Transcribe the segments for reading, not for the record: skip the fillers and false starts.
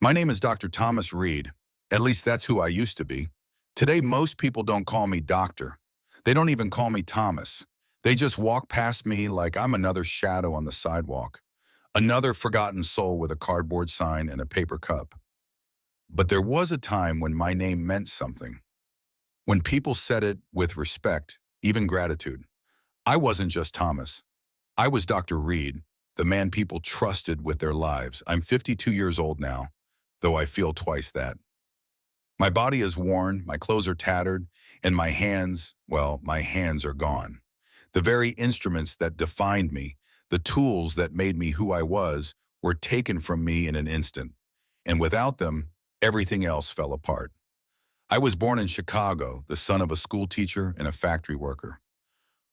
My name is Dr. Thomas Reed. At least that's who I used to be. Today, most people don't call me doctor. They don't even call me Thomas. They just walk past me like I'm another shadow on the sidewalk, another forgotten soul with a cardboard sign and a paper cup. But there was a time when my name meant something, when people said it with respect, even gratitude. I wasn't just Thomas. I was Dr. Reed, the man people trusted with their lives. I'm 52 years old now, though I feel twice that. My body is worn, my clothes are tattered, and my hands, well, my hands are gone. The very instruments that defined me, the tools that made me who I was, were taken from me in an instant. And without them, everything else fell apart. I was born in Chicago, the son of a school teacher and a factory worker.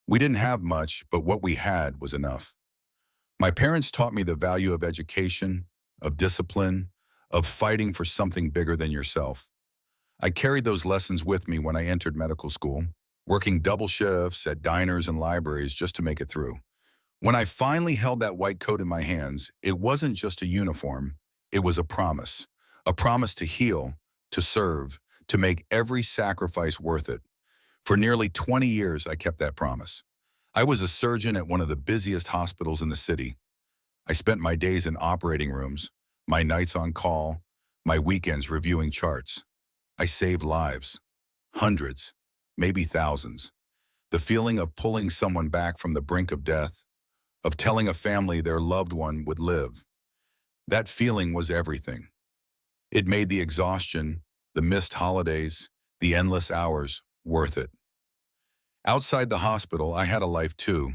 We didn't have much, but what we had was enough. My parents taught me the value of education, of discipline, of fighting for something bigger than yourself. I carried those lessons with me when I entered medical school, working double shifts at diners and libraries just to make it through. When I finally held that white coat in my hands, it wasn't just a uniform, it was a promise to heal, to serve, to make every sacrifice worth it. For nearly 20 years, I kept that promise. I was a surgeon at one of the busiest hospitals in the city. I spent my days in operating rooms, my nights on call, my weekends reviewing charts. I saved lives, hundreds, maybe thousands. The feeling of pulling someone back from the brink of death, of telling a family their loved one would live, that feeling was everything. It made the exhaustion, the missed holidays, the endless hours worth it. Outside the hospital, I had a life too.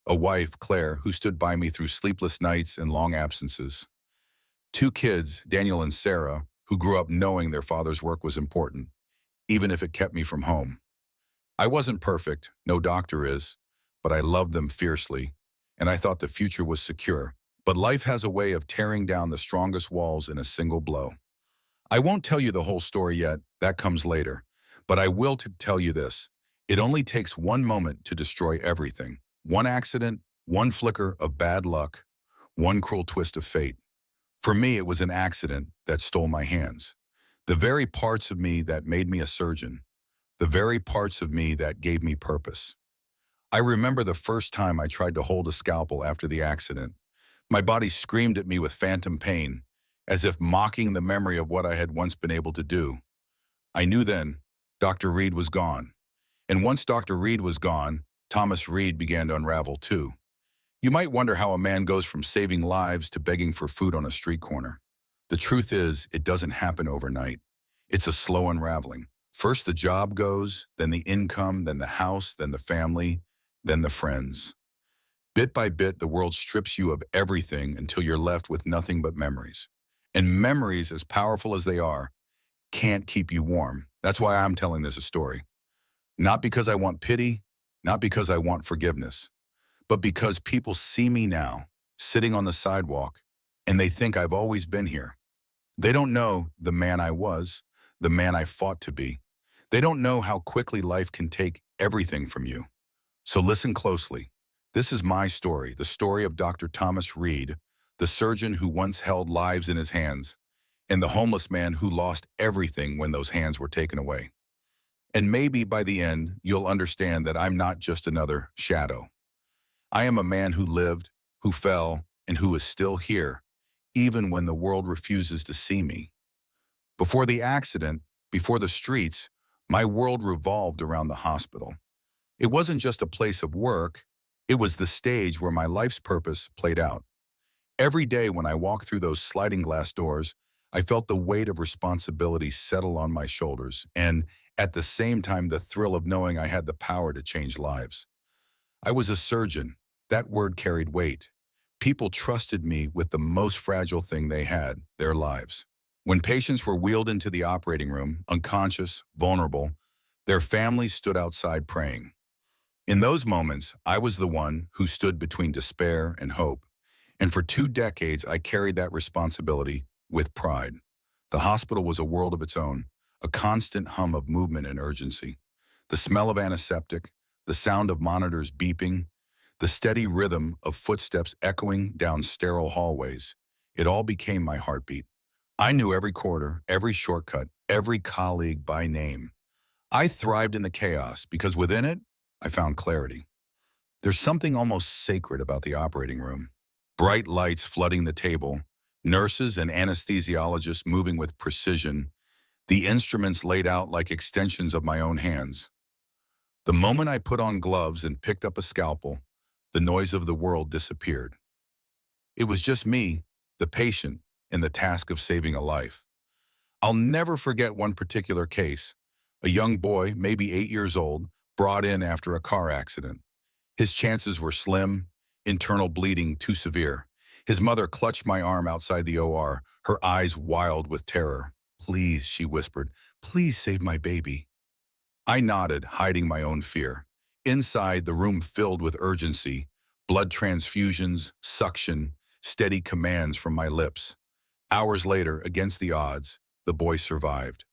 A wife, Claire, who stood by me through sleepless nights and long absences. Two kids, Daniel and Sarah, who grew up knowing their father's work was important, even if it kept me from home. I wasn't perfect, no doctor is, but I loved them fiercely, and I thought the future was secure. But life has a way of tearing down the strongest walls in a single blow. I won't tell you the whole story yet, that comes later, but I will tell you this. It only takes one moment to destroy everything. One accident, one flicker of bad luck, one cruel twist of fate. For me, it was an accident that stole my hands. The very parts of me that made me a surgeon. The very parts of me that gave me purpose. I remember the first time I tried to hold a scalpel after the accident. My body screamed at me with phantom pain, as if mocking the memory of what I had once been able to do. I knew then Dr. Reed was gone. And once Dr. Reed was gone, Thomas Reed began to unravel too. You might wonder how a man goes from saving lives to begging for food on a street corner. The truth is, it doesn't happen overnight. It's a slow unraveling. First the job goes, then the income, then the house, then the family, then the friends. Bit by bit, the world strips you of everything until you're left with nothing but memories. And memories, as powerful as they are, can't keep you warm. That's why I'm telling this a story. Not because I want pity, not because I want forgiveness, but because people see me now, sitting on the sidewalk, and they think I've always been here. They don't know the man I was, the man I fought to be. They don't know how quickly life can take everything from you. So listen closely. This is my story, the story of Dr. Thomas Reed, the surgeon who once held lives in his hands, and the homeless man who lost everything when those hands were taken away. And maybe by the end, you'll understand that I'm not just another shadow. I am a man who lived, who fell, and who is still here, even when the world refuses to see me. Before the accident, before the streets, my world revolved around the hospital. It wasn't just a place of work, it was the stage where my life's purpose played out. Every day when I walked through those sliding glass doors, I felt the weight of responsibility settle on my shoulders, and at the same time, the thrill of knowing I had the power to change lives. I was a surgeon. That word carried weight. People trusted me with the most fragile thing they had, their lives. When patients were wheeled into the operating room, unconscious, vulnerable, their families stood outside praying. In those moments, I was the one who stood between despair and hope. And for 2 decades, I carried that responsibility with pride. The hospital was a world of its own, a constant hum of movement and urgency. The smell of antiseptic, the sound of monitors beeping, the steady rhythm of footsteps echoing down sterile hallways. It all became my heartbeat. I knew every corridor, every shortcut, every colleague by name. I thrived in the chaos because within it, I found clarity. There's something almost sacred about the operating room. Bright lights flooding the table, nurses and anesthesiologists moving with precision, the instruments laid out like extensions of my own hands. The moment I put on gloves and picked up a scalpel, the noise of the world disappeared. It was just me, the patient, and the task of saving a life. I'll never forget one particular case. A young boy, maybe 8 years old, brought in after a car accident. His chances were slim, internal bleeding too severe. His mother clutched my arm outside the OR, her eyes wild with terror. "Please," she whispered, "please save my baby." I nodded, hiding my own fear. Inside, the room filled with urgency, blood transfusions, suction, steady commands from my lips. Hours later, against the odds, the boy survived.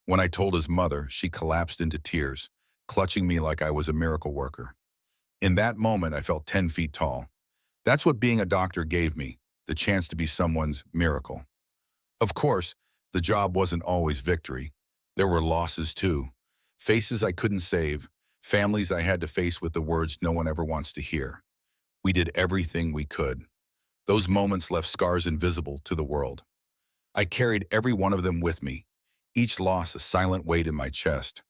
When I told his mother, she collapsed into tears, clutching me like I was a miracle worker. In that moment, I felt 10 feet tall. That's what being a doctor gave me, the chance to be someone's miracle. Of course, the job wasn't always victory. There were losses too. Faces I couldn't save, families I had to face with the words no one ever wants to hear. We did everything we could. Those moments left scars invisible to the world. I carried every one of them with me, each loss a silent weight in my chest.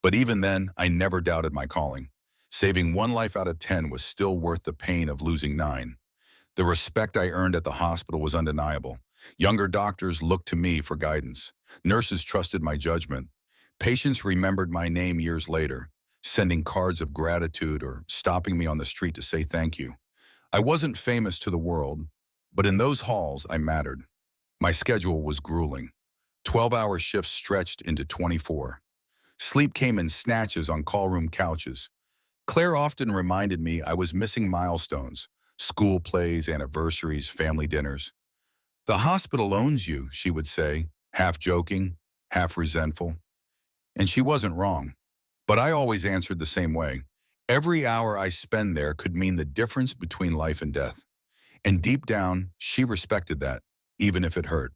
But even then, I never doubted my calling. Saving one life out of 10 was still worth the pain of losing 9. The respect I earned at the hospital was undeniable. Younger doctors looked to me for guidance. Nurses trusted my judgment. Patients remembered my name years later, sending cards of gratitude or stopping me on the street to say thank you. I wasn't famous to the world, but in those halls I mattered. My schedule was grueling. 12-hour shifts stretched into 24. Sleep came in snatches on call-room couches. Claire often reminded me I was missing milestones, school plays, anniversaries, family dinners. "The hospital owns you," she would say, half joking, half resentful. And she wasn't wrong. But I always answered the same way. Every hour I spend there could mean the difference between life and death. And deep down, she respected that, even if it hurt.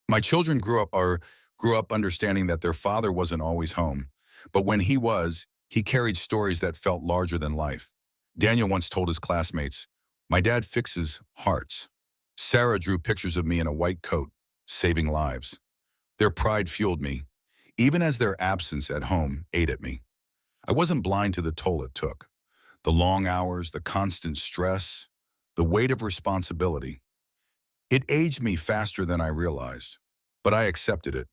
My children grew up understanding that their father wasn't always home. But when he was, he carried stories that felt larger than life. Daniel once told his classmates, "My dad fixes hearts." Sarah drew pictures of me in a white coat, saving lives. Their pride fueled me, even as their absence at home ate at me. I wasn't blind to the toll it took. The long hours, the constant stress, the weight of responsibility. It aged me faster than I realized, but I accepted it.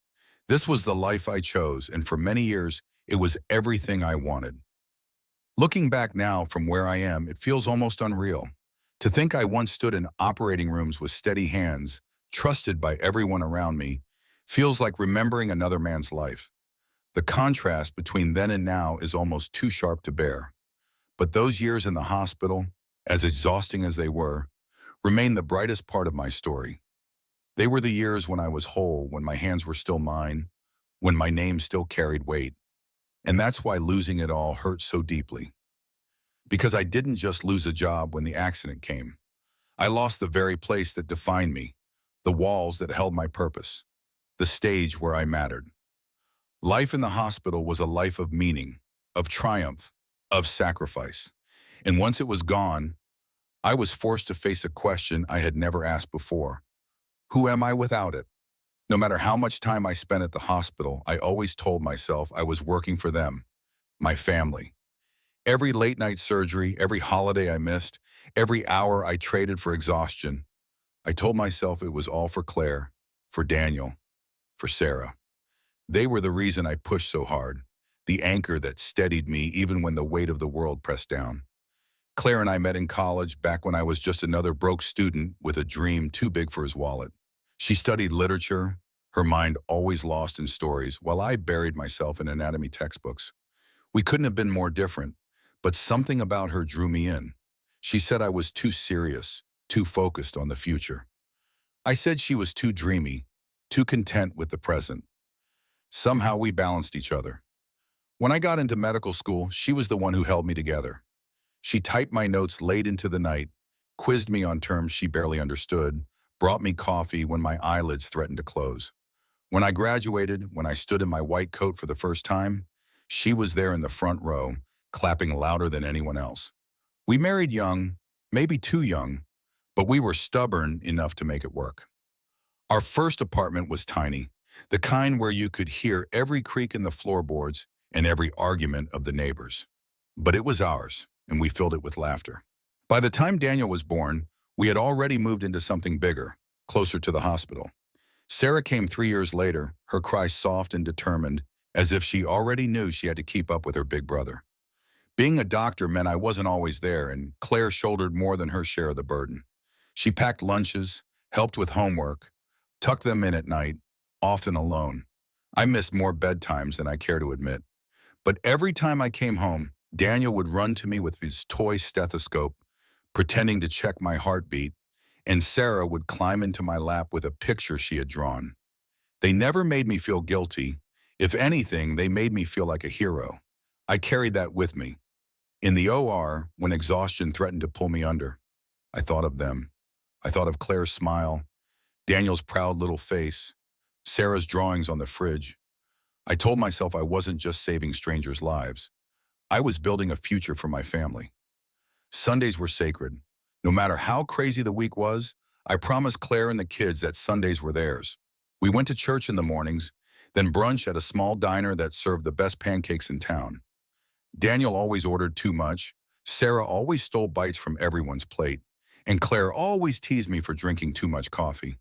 This was the life I chose, and for many years, it was everything I wanted. Looking back now from where I am, it feels almost unreal. To think I once stood in operating rooms with steady hands, trusted by everyone around me, feels like remembering another man's life. The contrast between then and now is almost too sharp to bear. But those years in the hospital, as exhausting as they were, remain the brightest part of my story. They were the years when I was whole, when my hands were still mine, when my name still carried weight. And that's why losing it all hurt so deeply. Because I didn't just lose a job when the accident came. I lost the very place that defined me, the walls that held my purpose, the stage where I mattered. Life in the hospital was a life of meaning, of triumph, of sacrifice. And once it was gone, I was forced to face a question I had never asked before. Who am I without it? No matter how much time I spent at the hospital, I always told myself I was working for them, my family. Every late-night surgery, every holiday I missed, every hour I traded for exhaustion, I told myself it was all for Claire, for Daniel, for Sarah. They were the reason I pushed so hard, the anchor that steadied me even when the weight of the world pressed down. Claire and I met in college back when I was just another broke student with a dream too big for his wallet. She studied literature, her mind always lost in stories, while I buried myself in anatomy textbooks. We couldn't have been more different, but something about her drew me in. She said I was too serious, too focused on the future. I said she was too dreamy, too content with the present. Somehow we balanced each other. When I got into medical school, she was the one who held me together. She typed my notes late into the night, quizzed me on terms she barely understood, brought me coffee when my eyelids threatened to close. When I graduated, when I stood in my white coat for the first time, she was there in the front row, clapping louder than anyone else. We married young, maybe too young, but we were stubborn enough to make it work. Our first apartment was tiny, the kind where you could hear every creak in the floorboards and every argument of the neighbors. But it was ours, and we filled it with laughter. By the time Daniel was born, we had already moved into something bigger, closer to the hospital. Sarah came 3 years later, her cry soft and determined, as if she already knew she had to keep up with her big brother. Being a doctor meant I wasn't always there, and Claire shouldered more than her share of the burden. She packed lunches, helped with homework, tucked them in at night, often alone. I missed more bedtimes than I care to admit. But every time I came home, Daniel would run to me with his toy stethoscope, pretending to check my heartbeat, and Sarah would climb into my lap with a picture she had drawn. They never made me feel guilty. If anything, they made me feel like a hero. I carried that with me. In the OR, when exhaustion threatened to pull me under, I thought of them. I thought of Claire's smile, Daniel's proud little face, Sarah's drawings on the fridge. I told myself I wasn't just saving strangers' lives. I was building a future for my family. Sundays were sacred. No matter how crazy the week was, I promised Claire and the kids that Sundays were theirs. We went to church in the mornings, then brunch at a small diner that served the best pancakes in town. Daniel always ordered too much, Sarah always stole bites from everyone's plate, and Claire always teased me for drinking too much coffee.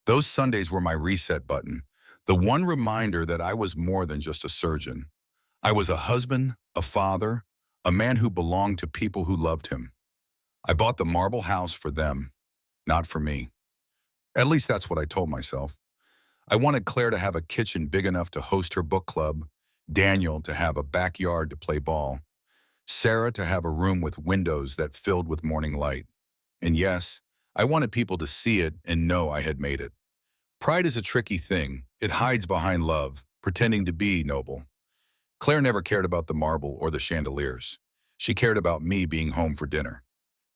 Those Sundays were my reset button, the one reminder that I was more than just a surgeon. I was a husband, a father, a man who belonged to people who loved him. I bought the marble house for them, not for me. At least that's what I told myself. I wanted Claire to have a kitchen big enough to host her book club, Daniel to have a backyard to play ball, Sarah to have a room with windows that filled with morning light. And yes, I wanted people to see it and know I had made it. Pride is a tricky thing. It hides behind love, pretending to be noble. Claire never cared about the marble or the chandeliers. She cared about me being home for dinner.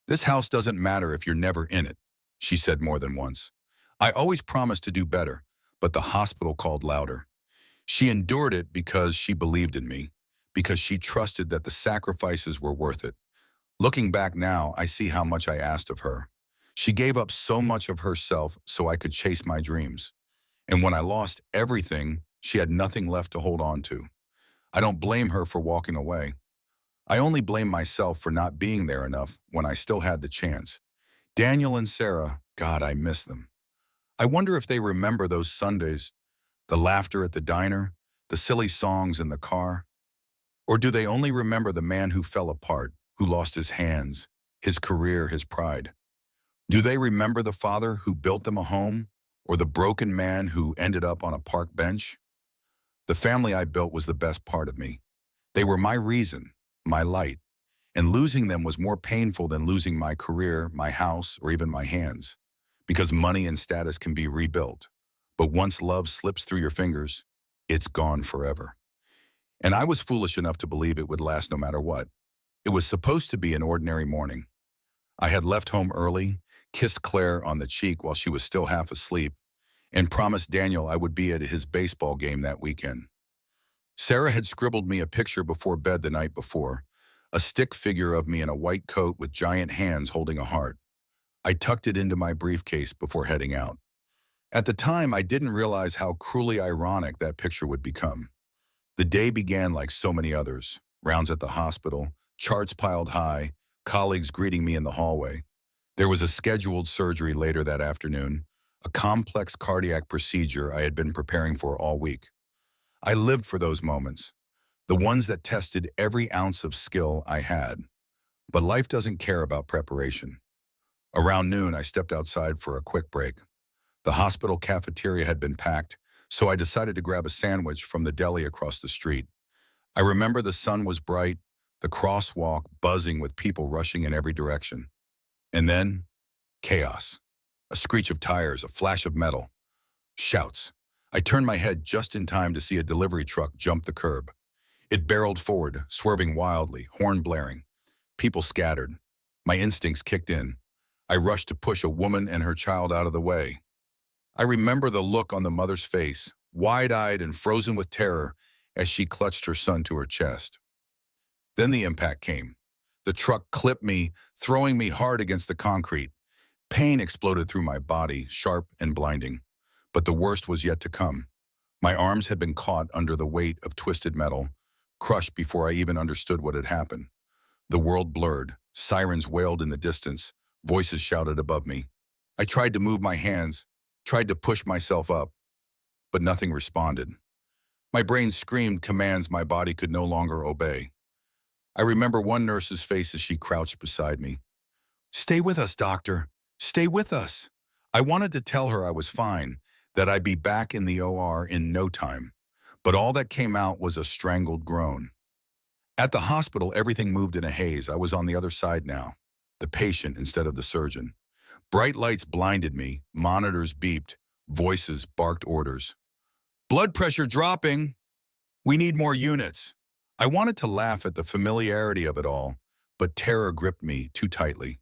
"This house doesn't matter if you're never in it," she said more than once. I always promised to do better, but the hospital called louder. She endured it because she believed in me, because she trusted that the sacrifices were worth it. Looking back now, I see how much I asked of her. She gave up so much of herself so I could chase my dreams. And when I lost everything, she had nothing left to hold on to. I don't blame her for walking away. I only blame myself for not being there enough when I still had the chance. Daniel and Sarah, God, I miss them. I wonder if they remember those Sundays, the laughter at the diner, the silly songs in the car. Or do they only remember the man who fell apart, who lost his hands, his career, his pride? Do they remember the father who built them a home, or the broken man who ended up on a park bench? The family I built was the best part of me. They were my reason, my light, and losing them was more painful than losing my career, my house, or even my hands, because money and status can be rebuilt. But once love slips through your fingers, it's gone forever. And I was foolish enough to believe it would last no matter what. It was supposed to be an ordinary morning. I had left home early, kissed Claire on the cheek while she was still half asleep, and promised Daniel I would be at his baseball game that weekend. Sarah had scribbled me a picture before bed the night before, a stick figure of me in a white coat with giant hands holding a heart. I tucked it into my briefcase before heading out. At the time, I didn't realize how cruelly ironic that picture would become. The day began like so many others, rounds at the hospital, charts piled high, colleagues greeting me in the hallway. There was a scheduled surgery later that afternoon, a complex cardiac procedure I had been preparing for all week. I lived for those moments, the ones that tested every ounce of skill I had. But life doesn't care about preparation. Around noon, I stepped outside for a quick break. The hospital cafeteria had been packed, so I decided to grab a sandwich from the deli across the street. I remember the sun was bright, the crosswalk buzzing with people rushing in every direction. And then, chaos. A screech of tires, a flash of metal. Shouts. I turned my head just in time to see a delivery truck jump the curb. It barreled forward, swerving wildly, horn blaring. People scattered. My instincts kicked in. I rushed to push a woman and her child out of the way. I remember the look on the mother's face, wide-eyed and frozen with terror as she clutched her son to her chest. Then the impact came. The truck clipped me, throwing me hard against the concrete. Pain exploded through my body, sharp and blinding. But the worst was yet to come. My arms had been caught under the weight of twisted metal, crushed before I even understood what had happened. The world blurred. Sirens wailed in the distance. Voices shouted above me. I tried to move my hands, tried to push myself up, but nothing responded. My brain screamed commands my body could no longer obey. I remember one nurse's face as she crouched beside me. "Stay with us, doctor. Stay with us." I wanted to tell her I was fine, that I'd be back in the OR in no time. But all that came out was a strangled groan. At the hospital, everything moved in a haze. I was on the other side now, the patient instead of the surgeon. Bright lights blinded me, monitors beeped, voices barked orders. "Blood pressure dropping. We need more units." I wanted to laugh at the familiarity of it all, but terror gripped me too tightly.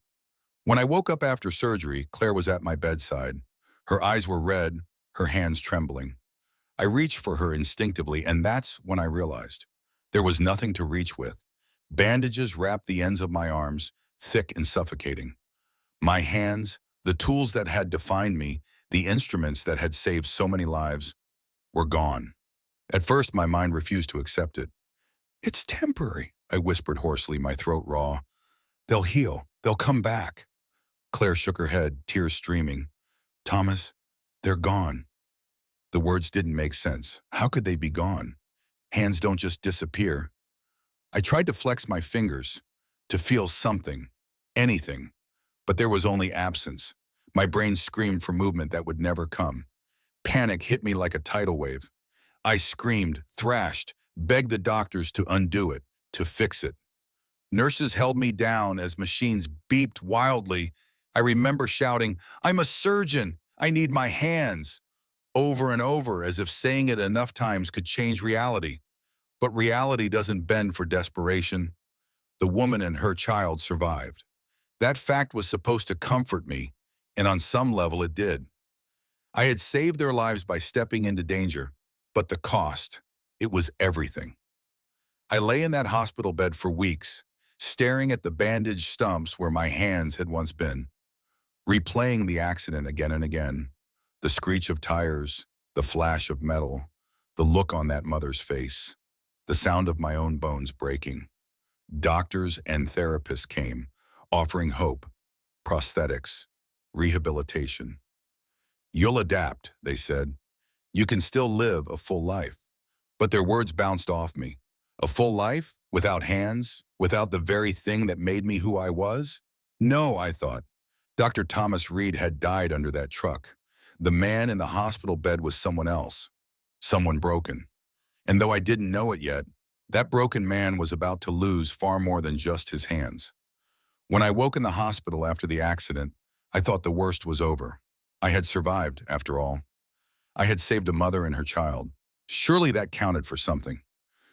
When I woke up after surgery, Claire was at my bedside. Her eyes were red, her hands trembling. I reached for her instinctively, and that's when I realized there was nothing to reach with. Bandages wrapped the ends of my arms, thick and suffocating. My hands, the tools that had defined me, the instruments that had saved so many lives, were gone. At first, my mind refused to accept it. "It's temporary," I whispered hoarsely, my throat raw. "They'll heal. They'll come back." Claire shook her head, tears streaming. "Thomas, they're gone." The words didn't make sense. How could they be gone? Hands don't just disappear. I tried to flex my fingers, to feel something, anything, but there was only absence. My brain screamed for movement that would never come. Panic hit me like a tidal wave. I screamed, thrashed, begged the doctors to undo it, to fix it. Nurses held me down as machines beeped wildly. I remember shouting, "I'm a surgeon. I need my hands," over and over, as if saying it enough times could change reality. But reality doesn't bend for desperation. The woman and her child survived. That fact was supposed to comfort me, and on some level it did. I had saved their lives by stepping into danger, but the cost, it was everything. I lay in that hospital bed for weeks, staring at the bandaged stumps where my hands had once been, replaying the accident again and again, the screech of tires, the flash of metal, the look on that mother's face, the sound of my own bones breaking. Doctors and therapists came, offering hope, prosthetics, rehabilitation. "You'll adapt," they said. "You can still live a full life." But their words bounced off me. A full life? Without hands? Without the very thing that made me who I was? No, I thought. Dr. Thomas Reed had died under that truck. The man in the hospital bed was someone else. Someone broken. And though I didn't know it yet, that broken man was about to lose far more than just his hands. When I woke in the hospital after the accident, I thought the worst was over. I had survived, after all. I had saved a mother and her child. Surely that counted for something.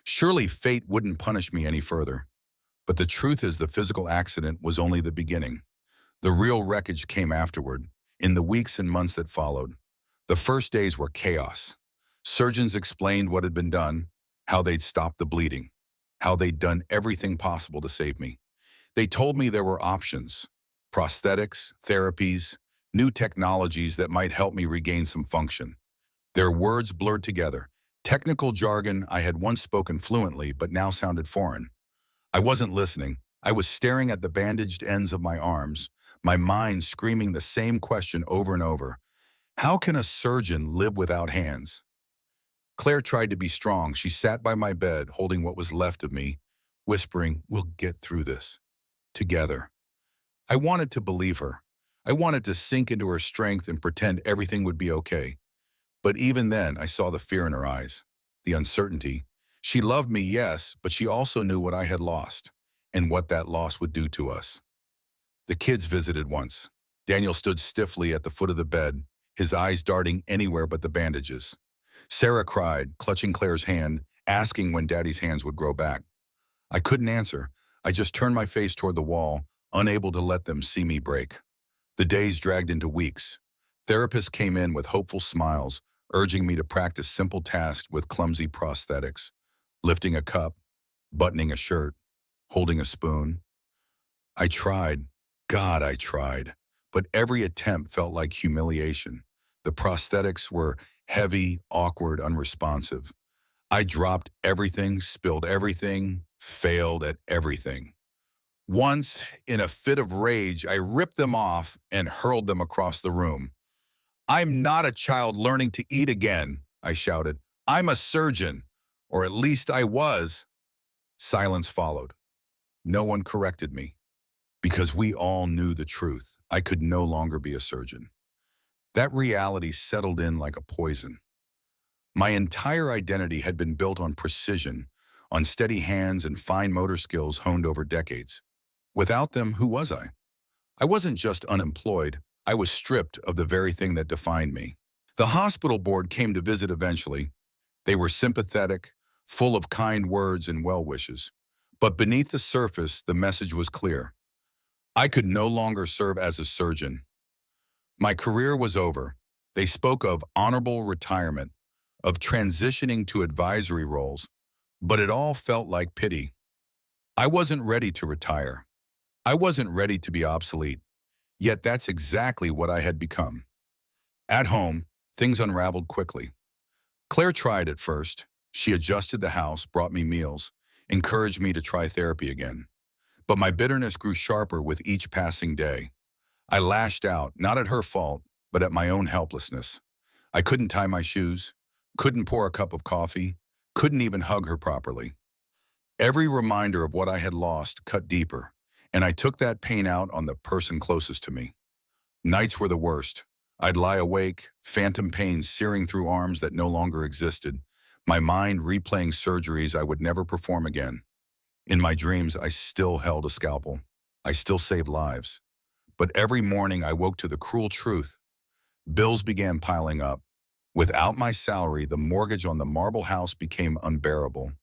Surely fate wouldn't punish me any further. But the truth is the physical accident was only the beginning. The real wreckage came afterward, in the weeks and months that followed. The first days were chaos. Surgeons explained what had been done, how they'd stopped the bleeding, how they'd done everything possible to save me. They told me there were options, prosthetics, therapies, new technologies that might help me regain some function. Their words blurred together. Technical jargon I had once spoken fluently but now sounded foreign. I wasn't listening. I was staring at the bandaged ends of my arms, my mind screaming the same question over and over. How can a surgeon live without hands? Claire tried to be strong. She sat by my bed, holding what was left of me, whispering, "We'll get through this. Together." I wanted to believe her. I wanted to sink into her strength and pretend everything would be okay. But even then, I saw the fear in her eyes, the uncertainty. She loved me, yes, but she also knew what I had lost and what that loss would do to us. The kids visited once. Daniel stood stiffly at the foot of the bed, his eyes darting anywhere but the bandages. Sarah cried, clutching Claire's hand, asking when Daddy's hands would grow back. I couldn't answer. I just turned my face toward the wall, unable to let them see me break. The days dragged into weeks. Therapists came in with hopeful smiles, urging me to practice simple tasks with clumsy prosthetics, lifting a cup, buttoning a shirt, holding a spoon. I tried. God, I tried. But every attempt felt like humiliation. The prosthetics were heavy, awkward, unresponsive. I dropped everything, spilled everything, failed at everything. Once, in a fit of rage, I ripped them off and hurled them across the room. "I'm not a child learning to eat again," I shouted. "I'm a surgeon, or at least I was." Silence followed. No one corrected me, because we all knew the truth. I could no longer be a surgeon. That reality settled in like a poison. My entire identity had been built on precision, on steady hands and fine motor skills honed over decades. Without them, who was I? I wasn't just unemployed, I was stripped of the very thing that defined me. The hospital board came to visit eventually. They were sympathetic, full of kind words and well wishes. But beneath the surface, the message was clear. I could no longer serve as a surgeon. My career was over. They spoke of honorable retirement, of transitioning to advisory roles, but it all felt like pity. I wasn't ready to retire. I wasn't ready to be obsolete, yet that's exactly what I had become. At home, things unraveled quickly. Claire tried at first. She adjusted the house, brought me meals, encouraged me to try therapy again. But my bitterness grew sharper with each passing day. I lashed out, not at her fault, but at my own helplessness. I couldn't tie my shoes, couldn't pour a cup of coffee, couldn't even hug her properly. Every reminder of what I had lost cut deeper, and I took that pain out on the person closest to me. Nights were the worst. I'd lie awake, phantom pains searing through arms that no longer existed, my mind replaying surgeries I would never perform again. In my dreams, I still held a scalpel. I still saved lives. But every morning I woke to the cruel truth. Bills began piling up. Without my salary, the mortgage on the marble house became unbearable.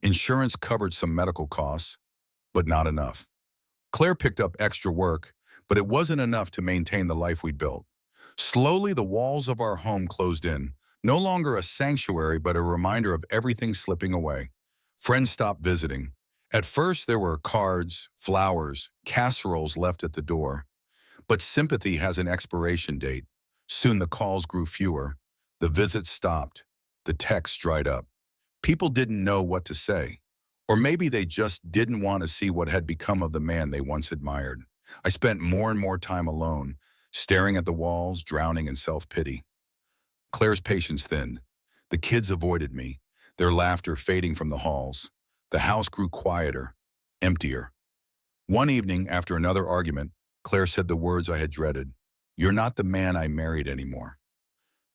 Insurance covered some medical costs, but not enough. Claire picked up extra work, but it wasn't enough to maintain the life we'd built. Slowly, the walls of our home closed in, no longer a sanctuary, but a reminder of everything slipping away. Friends stopped visiting. At first, there were cards, flowers, casseroles left at the door. But sympathy has an expiration date. Soon the calls grew fewer. The visits stopped. The texts dried up. People didn't know what to say. Or maybe they just didn't want to see what had become of the man they once admired. I spent more and more time alone, staring at the walls, drowning in self-pity. Claire's patience thinned. The kids avoided me, their laughter fading from the halls. The house grew quieter, emptier. One evening, after another argument, Claire said the words I had dreaded. "You're not the man I married anymore."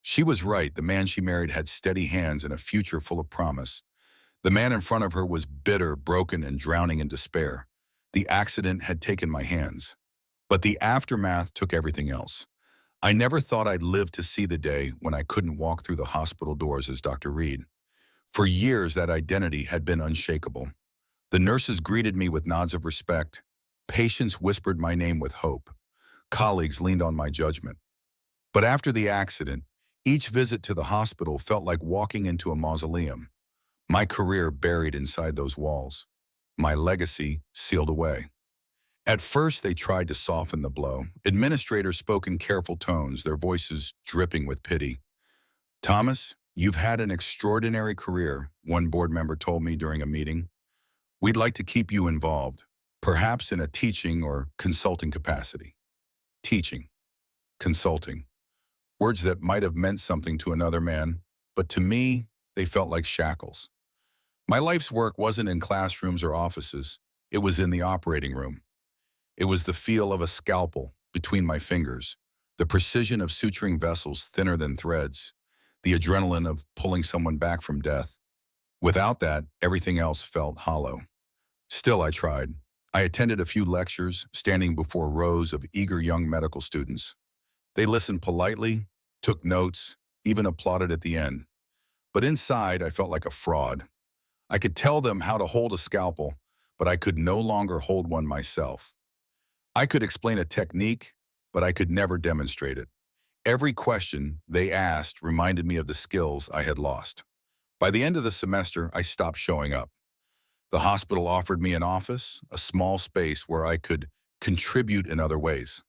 She was right. The man she married had steady hands and a future full of promise. The man in front of her was bitter, broken, and drowning in despair. The accident had taken my hands. But the aftermath took everything else. I never thought I'd live to see the day when I couldn't walk through the hospital doors as Dr. Reed. For years, that identity had been unshakable. The nurses greeted me with nods of respect. Patients whispered my name with hope. Colleagues leaned on my judgment. But after the accident, each visit to the hospital felt like walking into a mausoleum. My career buried inside those walls. My legacy sealed away. At first, they tried to soften the blow. Administrators spoke in careful tones, their voices dripping with pity. "Thomas, you've had an extraordinary career," one board member told me during a meeting. "We'd like to keep you involved, perhaps in a teaching or consulting capacity." Teaching, consulting, words that might have meant something to another man, but to me, they felt like shackles. My life's work wasn't in classrooms or offices. It was in the operating room. It was the feel of a scalpel between my fingers, the precision of suturing vessels thinner than threads, the adrenaline of pulling someone back from death. Without that, everything else felt hollow. Still, I tried. I attended a few lectures, standing before rows of eager young medical students. They listened politely, took notes, even applauded at the end. But inside, I felt like a fraud. I could tell them how to hold a scalpel, but I could no longer hold one myself. I could explain a technique, but I could never demonstrate it. Every question they asked reminded me of the skills I had lost. By the end of the semester, I stopped showing up. The hospital offered me an office, a small space where I could contribute in other ways.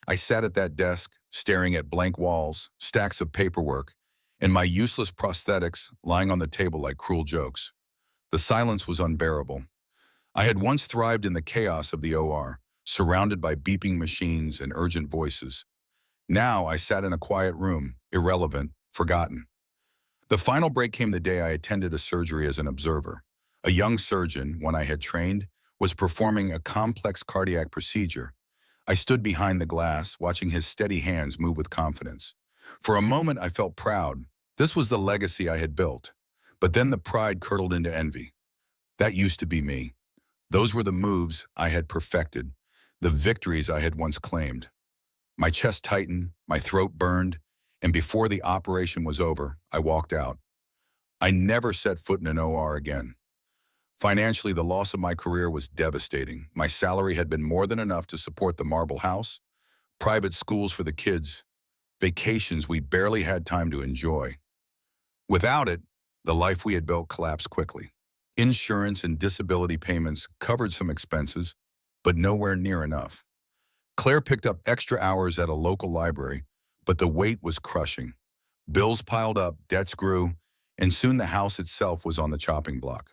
I sat at that desk, staring at blank walls, stacks of paperwork, and my useless prosthetics lying on the table like cruel jokes. The silence was unbearable. I had once thrived in the chaos of the OR, surrounded by beeping machines and urgent voices. Now I sat in a quiet room, irrelevant, forgotten. The final break came the day I attended a surgery as an observer. A young surgeon, one I had trained, was performing a complex cardiac procedure. I stood behind the glass, watching his steady hands move with confidence. For a moment, I felt proud. This was the legacy I had built. But then the pride curdled into envy. That used to be me. Those were the moves I had perfected, the victories I had once claimed. My chest tightened, my throat burned, and before the operation was over, I walked out. I never set foot in an OR again. Financially, the loss of my career was devastating. My salary had been more than enough to support the marble house, private schools for the kids, vacations we barely had time to enjoy. Without it, the life we had built collapsed quickly. Insurance and disability payments covered some expenses, but nowhere near enough. Claire picked up extra hours at a local library, but the weight was crushing. Bills piled up, debts grew, and soon the house itself was on the chopping block.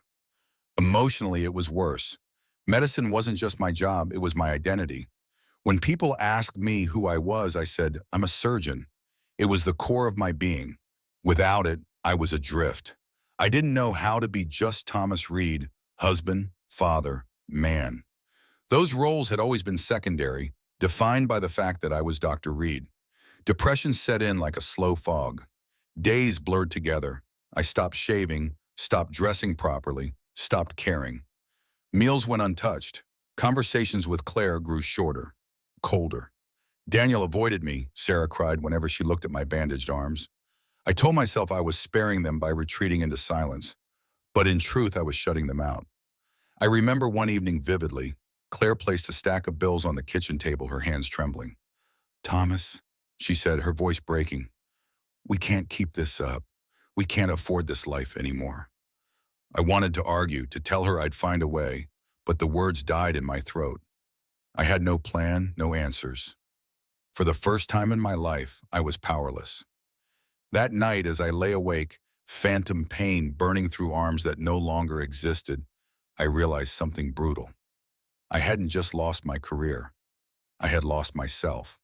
Emotionally, it was worse. Medicine wasn't just my job, it was my identity. When people asked me who I was, I said, I'm a surgeon. It was the core of my being. Without it, I was adrift. I didn't know how to be just Thomas Reed, husband, father, man. Those roles had always been secondary, defined by the fact that I was Dr. Reed. Depression set in like a slow fog. Days blurred together. I stopped shaving, stopped dressing properly, stopped caring. Meals went untouched. Conversations with Claire grew shorter, colder. Daniel avoided me, Sarah cried whenever she looked at my bandaged arms. I told myself I was sparing them by retreating into silence, but in truth I was shutting them out. I remember one evening vividly. Claire placed a stack of bills on the kitchen table, her hands trembling. Thomas, she said, her voice breaking, we can't keep this up. We can't afford this life anymore. I wanted to argue, to tell her I'd find a way, but the words died in my throat. I had no plan, no answers. For the first time in my life, I was powerless. That night, as I lay awake, phantom pain burning through arms that no longer existed, I realized something brutal. I hadn't just lost my career. I had lost myself.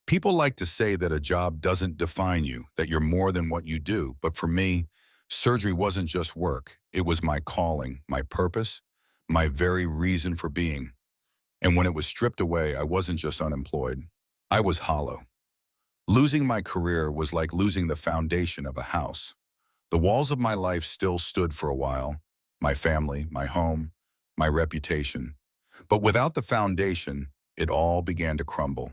People like to say that a job doesn't define you, that you're more than what you do, but for me, surgery wasn't just work. It was my calling, my purpose, my very reason for being. And when it was stripped away, I wasn't just unemployed. I was hollow. Losing my career was like losing the foundation of a house. The walls of my life still stood for a while, my family, my home, my reputation. But without the foundation, it all began to crumble.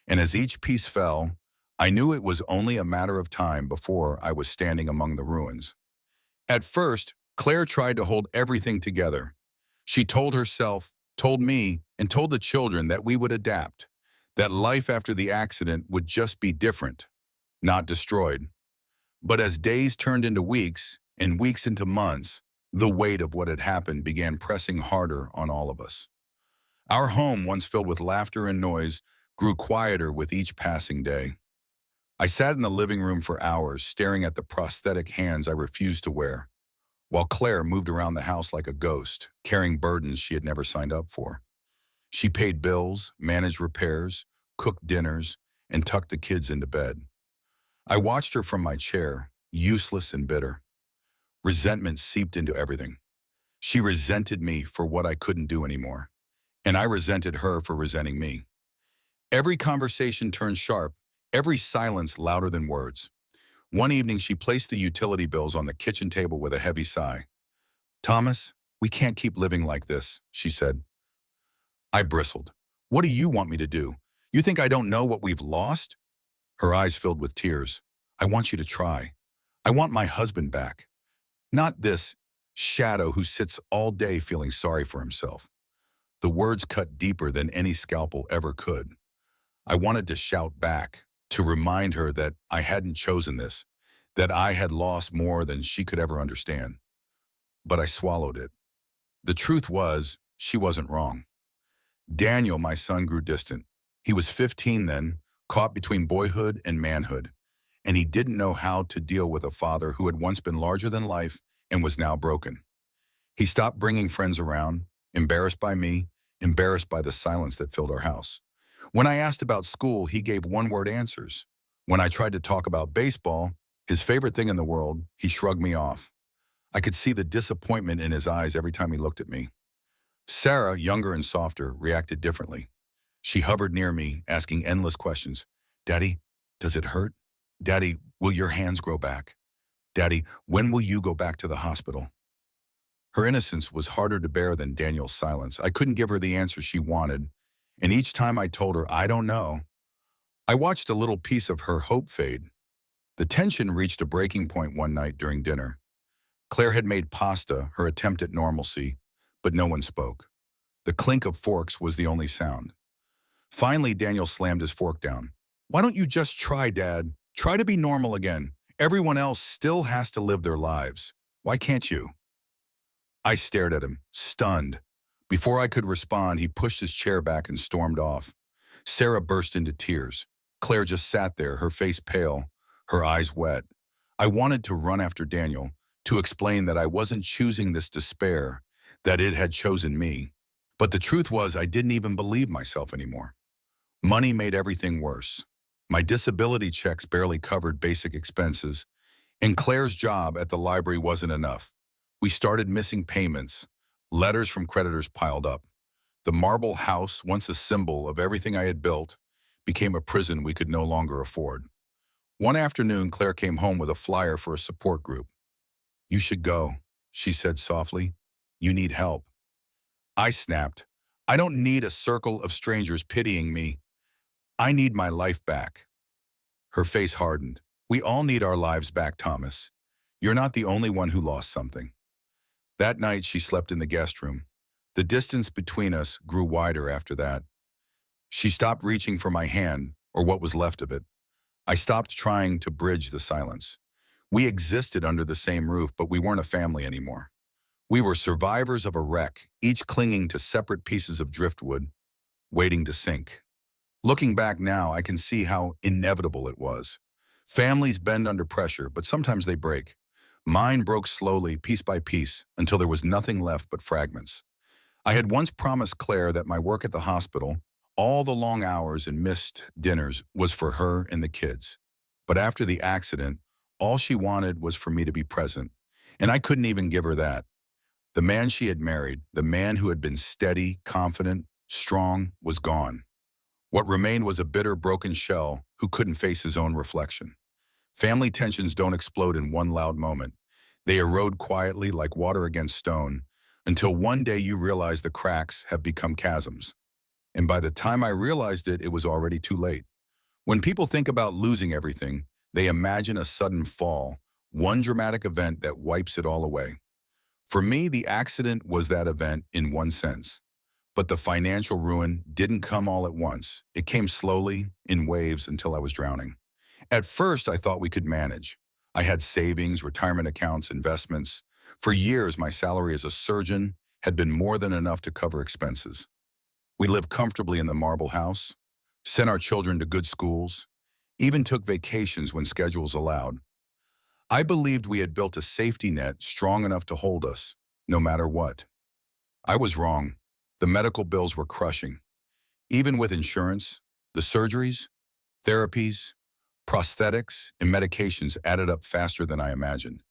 And as each piece fell, I knew it was only a matter of time before I was standing among the ruins. At first, Claire tried to hold everything together. She told herself, told me, and told the children that we would adapt, that life after the accident would just be different, not destroyed. But as days turned into weeks, and weeks into months, the weight of what had happened began pressing harder on all of us. Our home, once filled with laughter and noise, grew quieter with each passing day. I sat in the living room for hours, staring at the prosthetic hands I refused to wear, while Claire moved around the house like a ghost, carrying burdens she had never signed up for. She paid bills, managed repairs, cooked dinners, and tucked the kids into bed. I watched her from my chair, useless and bitter. Resentment seeped into everything. She resented me for what I couldn't do anymore, and I resented her for resenting me. Every conversation turned sharp, every silence louder than words. One evening, she placed the utility bills on the kitchen table with a heavy sigh. Thomas, we can't keep living like this, she said. I bristled. What do you want me to do? You think I don't know what we've lost? Her eyes filled with tears. I want you to try. I want my husband back. Not this shadow who sits all day feeling sorry for himself. The words cut deeper than any scalpel ever could. I wanted to shout back, to remind her that I hadn't chosen this, that I had lost more than she could ever understand. But I swallowed it. The truth was, she wasn't wrong. Daniel, my son, grew distant. He was 15 then, caught between boyhood and manhood, and he didn't know how to deal with a father who had once been larger than life and was now broken. He stopped bringing friends around, embarrassed by me, embarrassed by the silence that filled our house. When I asked about school, he gave one-word answers. When I tried to talk about baseball, his favorite thing in the world, he shrugged me off. I could see the disappointment in his eyes every time he looked at me. Sarah, younger and softer, reacted differently. She hovered near me, asking endless questions. Daddy, does it hurt? Daddy, will your hands grow back? Daddy, when will you go back to the hospital? Her innocence was harder to bear than Daniel's silence. I couldn't give her the answer she wanted, and each time I told her, I don't know, I watched a little piece of her hope fade. The tension reached a breaking point one night during dinner. Claire had made pasta, her attempt at normalcy, but no one spoke. The clink of forks was the only sound. Finally, Daniel slammed his fork down. Why don't you just try, Dad? Try to be normal again. Everyone else still has to live their lives. Why can't you? I stared at him, stunned. Before I could respond, he pushed his chair back and stormed off. Sarah burst into tears. Claire just sat there, her face pale, her eyes wet. I wanted to run after Daniel, to explain that I wasn't choosing this despair, that it had chosen me. But the truth was, I didn't even believe myself anymore. Money made everything worse. My disability checks barely covered basic expenses, and Claire's job at the library wasn't enough. We started missing payments. Letters from creditors piled up. The marble house, once a symbol of everything I had built, became a prison we could no longer afford. One afternoon, Claire came home with a flyer for a support group. You should go, she said softly. You need help. I snapped. I don't need a circle of strangers pitying me. I need my life back. Her face hardened. We all need our lives back, Thomas. You're not the only one who lost something. That night, she slept in the guest room. The distance between us grew wider after that. She stopped reaching for my hand, or what was left of it. I stopped trying to bridge the silence. We existed under the same roof, but we weren't a family anymore. We were survivors of a wreck, each clinging to separate pieces of driftwood, waiting to sink. Looking back now, I can see how inevitable it was. Families bend under pressure, but sometimes they break. Mine broke slowly, piece by piece, until there was nothing left but fragments. I had once promised Claire that my work at the hospital, all the long hours and missed dinners, was for her and the kids. But after the accident, all she wanted was for me to be present, and I couldn't even give her that. The man she had married, the man who had been steady, confident, strong, was gone. What remained was a bitter, broken shell who couldn't face his own reflection. Family tensions don't explode in one loud moment. They erode quietly like water against stone, until one day you realize the cracks have become chasms. And by the time I realized it, it was already too late. When people think about losing everything, they imagine a sudden fall, one dramatic event that wipes it all away. For me, the accident was that event in one sense. But the financial ruin didn't come all at once. It came slowly, in waves, until I was drowning. At first, I thought we could manage. I had savings, retirement accounts, investments. For years, my salary as a surgeon had been more than enough to cover expenses. We lived comfortably in the marble house, sent our children to good schools, even took vacations when schedules allowed. I believed we had built a safety net strong enough to hold us, no matter what. I was wrong. The medical bills were crushing. Even with insurance, the surgeries, therapies, prosthetics, and medications added up faster than I imagined.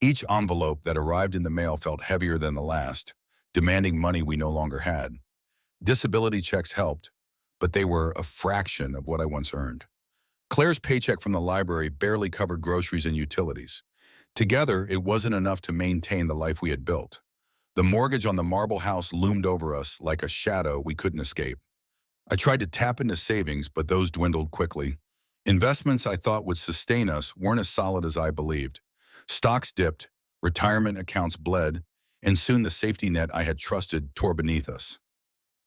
Each envelope that arrived in the mail felt heavier than the last, demanding money we no longer had. Disability checks helped, but they were a fraction of what I once earned. Claire's paycheck from the library barely covered groceries and utilities. Together, it wasn't enough to maintain the life we had built. The mortgage on the marble house loomed over us like a shadow we couldn't escape. I tried to tap into savings, but those dwindled quickly. Investments I thought would sustain us weren't as solid as I believed. Stocks dipped, retirement accounts bled, and soon the safety net I had trusted tore beneath us.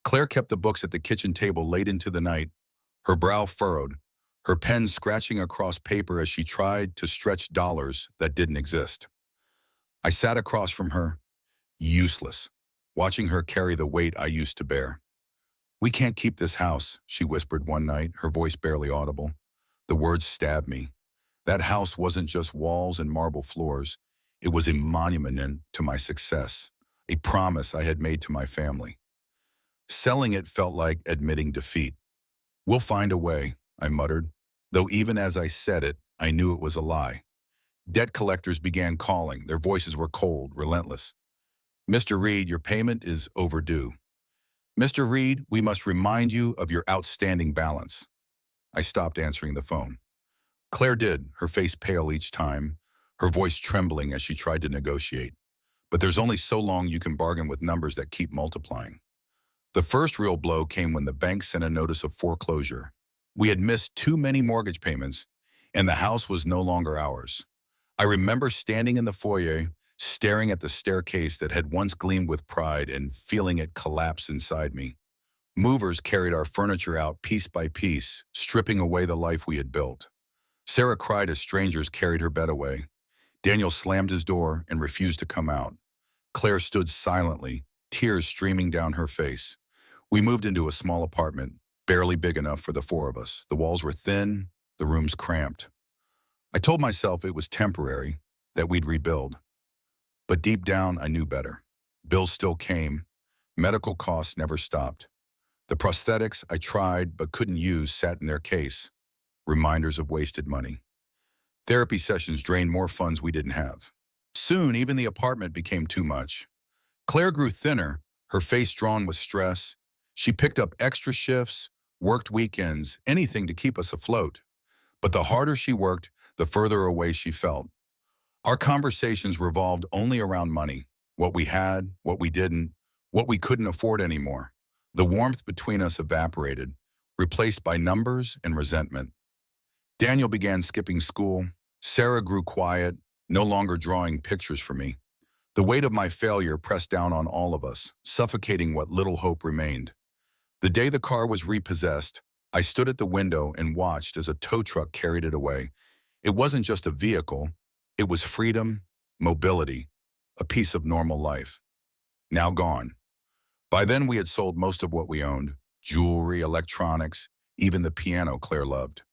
Claire kept the books at the kitchen table late into the night, her brow furrowed, her pen scratching across paper as she tried to stretch dollars that didn't exist. I sat across from her, useless, watching her carry the weight I used to bear. "We can't keep this house," she whispered one night, her voice barely audible. The words stabbed me. That house wasn't just walls and marble floors. It was a monument to my success, a promise I had made to my family. Selling it felt like admitting defeat. "We'll find a way," I muttered, though even as I said it, I knew it was a lie. Debt collectors began calling. Their voices were cold, relentless. "Mr. Reed, your payment is overdue. Mr. Reed, we must remind you of your outstanding balance." I stopped answering the phone. Claire did, her face pale each time, her voice trembling as she tried to negotiate. But there's only so long you can bargain with numbers that keep multiplying. The first real blow came when the bank sent a notice of foreclosure. We had missed too many mortgage payments, and the house was no longer ours. I remember standing in the foyer, staring at the staircase that had once gleamed with pride and feeling it collapse inside me. Movers carried our furniture out piece by piece, stripping away the life we had built. Sarah cried as strangers carried her bed away. Daniel slammed his door and refused to come out. Claire stood silently, tears streaming down her face. We moved into a small apartment, barely big enough for the four of us. The walls were thin, the rooms cramped. I told myself it was temporary, that we'd rebuild. But deep down, I knew better. Bills still came. Medical costs never stopped. The prosthetics I tried but couldn't use sat in their case, reminders of wasted money. Therapy sessions drained more funds we didn't have. Soon, even the apartment became too much. Claire grew thinner, her face drawn with stress. She picked up extra shifts, worked weekends, anything to keep us afloat. But the harder she worked, the further away she felt. Our conversations revolved only around money, what we had, what we didn't, what we couldn't afford anymore. The warmth between us evaporated, replaced by numbers and resentment. Daniel began skipping school. Sarah grew quiet, no longer drawing pictures for me. The weight of my failure pressed down on all of us, suffocating what little hope remained. The day the car was repossessed, I stood at the window and watched as a tow truck carried it away. It wasn't just a vehicle, it was freedom, mobility, a piece of normal life. Now gone. By then we had sold most of what we owned, jewelry, electronics, even the piano Claire loved.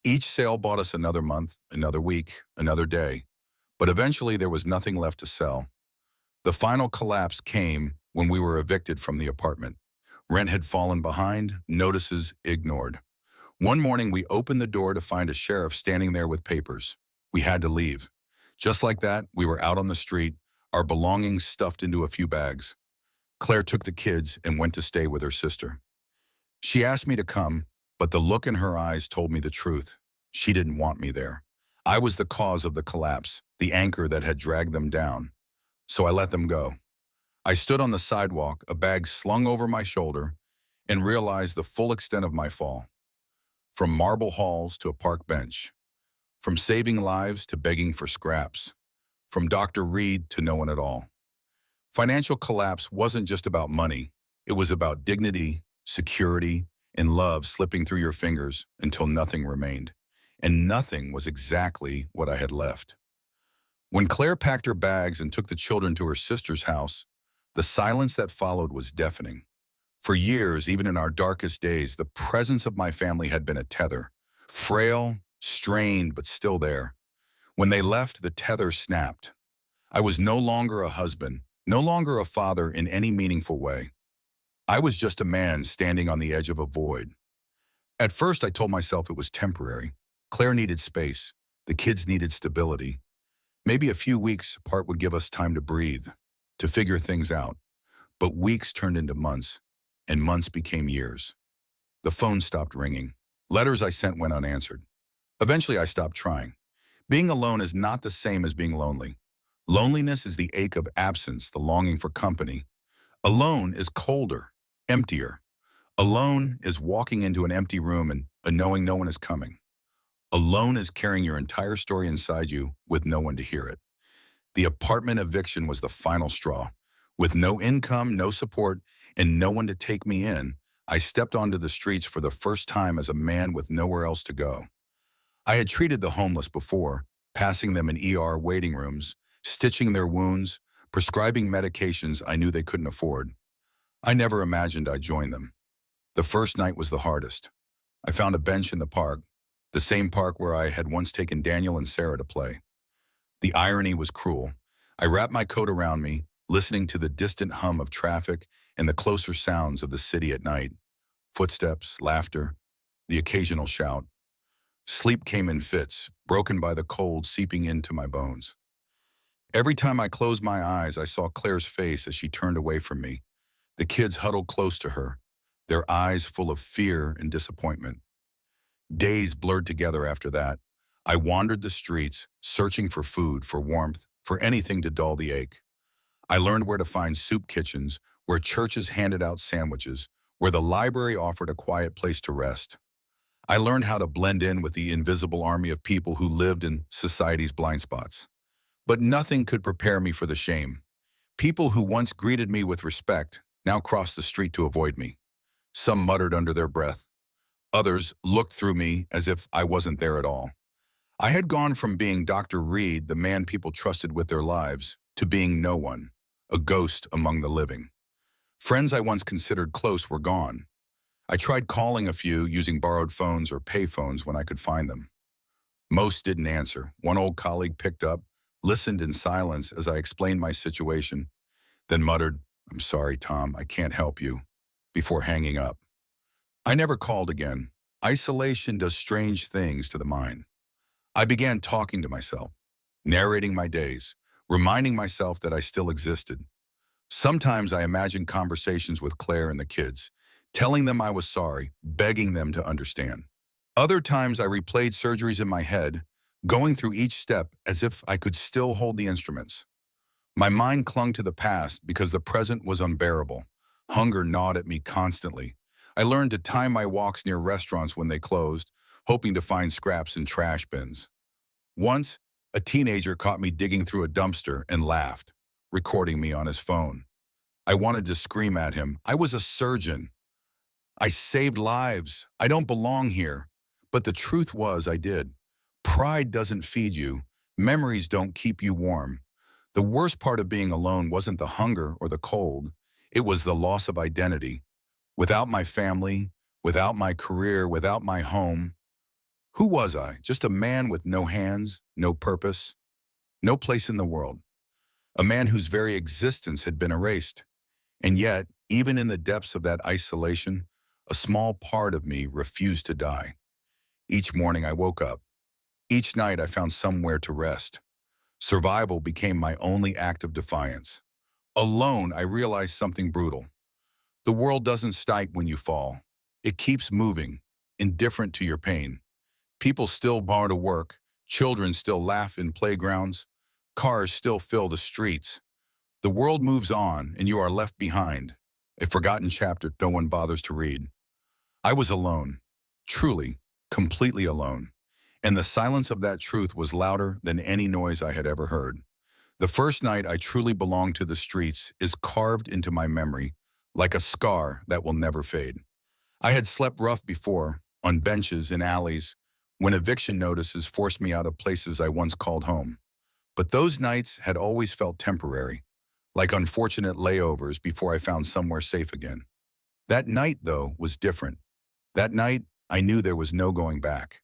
Each sale bought us another month, another week, another day, but eventually there was nothing left to sell. The final collapse came when we were evicted from the apartment. Rent had fallen behind, notices ignored. One morning we opened the door to find a sheriff standing there with papers. We had to leave. Just like that, we were out on the street, our belongings stuffed into a few bags. Claire took the kids and went to stay with her sister. She asked me to come, but the look in her eyes told me the truth. She didn't want me there. I was the cause of the collapse, the anchor that had dragged them down. So I let them go. I stood on the sidewalk, a bag slung over my shoulder, and realized the full extent of my fall. From marble halls to a park bench. From saving lives to begging for scraps. From Dr. Reed to no one at all. Financial collapse wasn't just about money. It was about dignity, security, and love slipping through your fingers until nothing remained. And nothing was exactly what I had left. When Claire packed her bags and took the children to her sister's house, the silence that followed was deafening. For years, even in our darkest days, the presence of my family had been a tether. Frail, strained, but still there. When they left, the tether snapped. I was no longer a husband, no longer a father in any meaningful way. I was just a man standing on the edge of a void. At first, I told myself it was temporary. Claire needed space. The kids needed stability. Maybe a few weeks apart would give us time to breathe, to figure things out. But weeks turned into months, and months became years. The phone stopped ringing. Letters I sent went unanswered. Eventually, I stopped trying. Being alone is not the same as being lonely. Loneliness is the ache of absence, the longing for company. Alone is colder, emptier. Alone is walking into an empty room and knowing no one is coming. Alone is carrying your entire story inside you with no one to hear it. The apartment eviction was the final straw. With no income, no support, and no one to take me in, I stepped onto the streets for the first time as a man with nowhere else to go. I had treated the homeless before, passing them in ER waiting rooms, stitching their wounds, prescribing medications I knew they couldn't afford. I never imagined I'd join them. The first night was the hardest. I found a bench in the park, the same park where I had once taken Daniel and Sarah to play. The irony was cruel. I wrapped my coat around me, listening to the distant hum of traffic and the closer sounds of the city at night. Footsteps, laughter, the occasional shout. Sleep came in fits, broken by the cold seeping into my bones. Every time I closed my eyes, I saw Claire's face as she turned away from me. The kids huddled close to her, their eyes full of fear and disappointment. Days blurred together after that. I wandered the streets, searching for food, for warmth, for anything to dull the ache. I learned where to find soup kitchens, where churches handed out sandwiches, where the library offered a quiet place to rest. I learned how to blend in with the invisible army of people who lived in society's blind spots. But nothing could prepare me for the shame. People who once greeted me with respect now crossed the street to avoid me. Some muttered under their breath. Others looked through me as if I wasn't there at all. I had gone from being Dr. Reed, the man people trusted with their lives, to being no one, a ghost among the living. Friends I once considered close were gone. I tried calling a few using borrowed phones or pay phones when I could find them. Most didn't answer. One old colleague picked up, listened in silence as I explained my situation, then muttered, "I'm sorry, Tom, I can't help you," before hanging up. I never called again. Isolation does strange things to the mind. I began talking to myself, narrating my days, reminding myself that I still existed. Sometimes I imagined conversations with Claire and the kids, telling them I was sorry, begging them to understand. Other times I replayed surgeries in my head, going through each step as if I could still hold the instruments. My mind clung to the past because the present was unbearable. Hunger gnawed at me constantly. I learned to time my walks near restaurants when they closed, hoping to find scraps in trash bins. Once, a teenager caught me digging through a dumpster and laughed, recording me on his phone. I wanted to scream at him. I was a surgeon. I saved lives. I don't belong here. But the truth was I did. Pride doesn't feed you. Memories don't keep you warm. The worst part of being alone wasn't the hunger or the cold. It was the loss of identity. Without my family, without my career, without my home, who was I? Just a man with no hands, no purpose, no place in the world. A man whose very existence had been erased. And yet, even in the depths of that isolation, a small part of me refused to die. Each morning I woke up. Each night I found somewhere to rest. Survival became my only act of defiance. Alone, I realized something brutal. The world doesn't stop when you fall. It keeps moving, indifferent to your pain. People still bar to work, children still laugh in playgrounds, cars still fill the streets. The world moves on, and you are left behind, a forgotten chapter no one bothers to read. I was alone, truly, completely alone, and the silence of that truth was louder than any noise I had ever heard. The first night I truly belonged to the streets is carved into my memory, like a scar that will never fade. I had slept rough before, on benches in alleys, when eviction notices forced me out of places I once called home. But those nights had always felt temporary, like unfortunate layovers before I found somewhere safe again. That night, though, was different. That night, I knew there was no going back.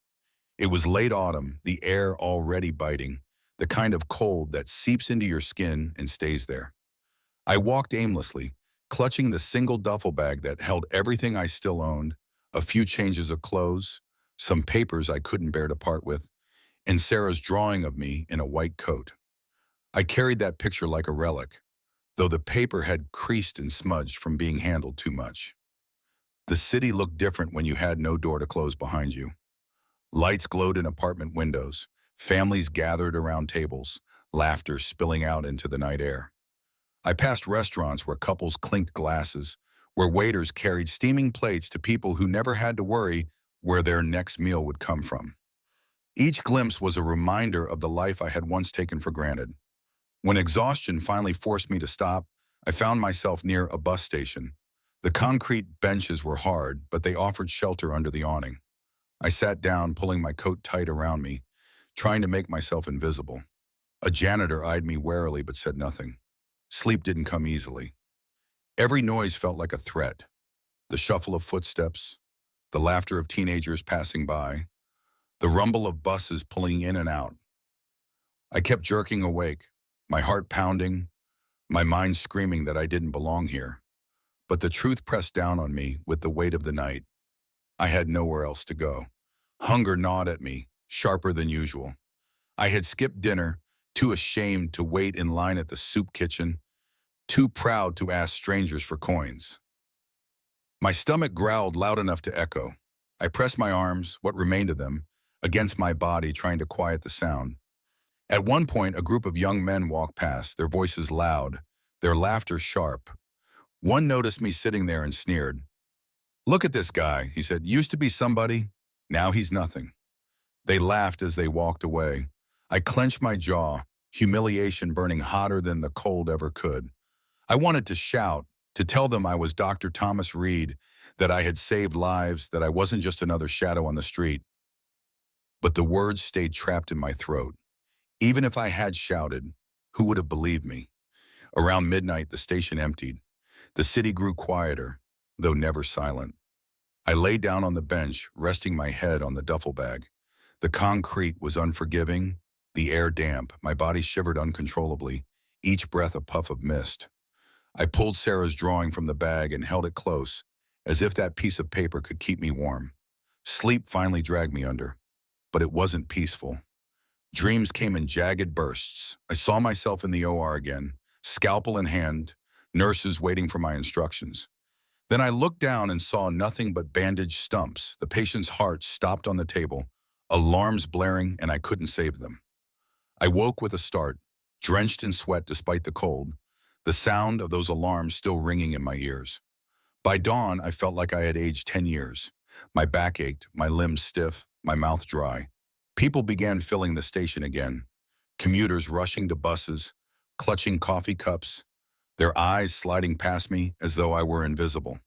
It was late autumn, the air already biting, the kind of cold that seeps into your skin and stays there. I walked aimlessly, clutching the single duffel bag that held everything I still owned, a few changes of clothes, some papers I couldn't bear to part with, and Sarah's drawing of me in a white coat. I carried that picture like a relic, though the paper had creased and smudged from being handled too much. The city looked different when you had no door to close behind you. Lights glowed in apartment windows, families gathered around tables, laughter spilling out into the night air. I passed restaurants where couples clinked glasses, where waiters carried steaming plates to people who never had to worry where their next meal would come from. Each glimpse was a reminder of the life I had once taken for granted. When exhaustion finally forced me to stop, I found myself near a bus station. The concrete benches were hard, but they offered shelter under the awning. I sat down, pulling my coat tight around me, trying to make myself invisible. A janitor eyed me warily but said nothing. Sleep didn't come easily. Every noise felt like a threat. The shuffle of footsteps, the laughter of teenagers passing by, the rumble of buses pulling in and out. I kept jerking awake, my heart pounding, my mind screaming that I didn't belong here. But the truth pressed down on me with the weight of the night. I had nowhere else to go. Hunger gnawed at me, sharper than usual. I had skipped dinner, too ashamed to wait in line at the soup kitchen, too proud to ask strangers for coins. My stomach growled loud enough to echo. I pressed my arms, what remained of them, against my body, trying to quiet the sound. At one point, a group of young men walked past, their voices loud, their laughter sharp. One noticed me sitting there and sneered. "Look at this guy," he said. "Used to be somebody. Now he's nothing." They laughed as they walked away. I clenched my jaw, humiliation burning hotter than the cold ever could. I wanted to shout, to tell them I was Dr. Thomas Reed, that I had saved lives, that I wasn't just another shadow on the street. But the words stayed trapped in my throat. Even if I had shouted, who would have believed me? Around midnight, the station emptied. The city grew quieter, though never silent. I lay down on the bench, resting my head on the duffel bag. The concrete was unforgiving, the air damp, my body shivered uncontrollably, each breath a puff of mist. I pulled Sarah's drawing from the bag and held it close, as if that piece of paper could keep me warm. Sleep finally dragged me under, but it wasn't peaceful. Dreams came in jagged bursts. I saw myself in the OR again, scalpel in hand, nurses waiting for my instructions. Then I looked down and saw nothing but bandaged stumps. The patient's heart stopped on the table, alarms blaring, and I couldn't save them. I woke with a start, drenched in sweat despite the cold, the sound of those alarms still ringing in my ears. By dawn, I felt like I had aged 10 years. My back ached, my limbs stiff, my mouth dry. People began filling the station again, commuters rushing to buses, clutching coffee cups, their eyes sliding past me as though I were invisible.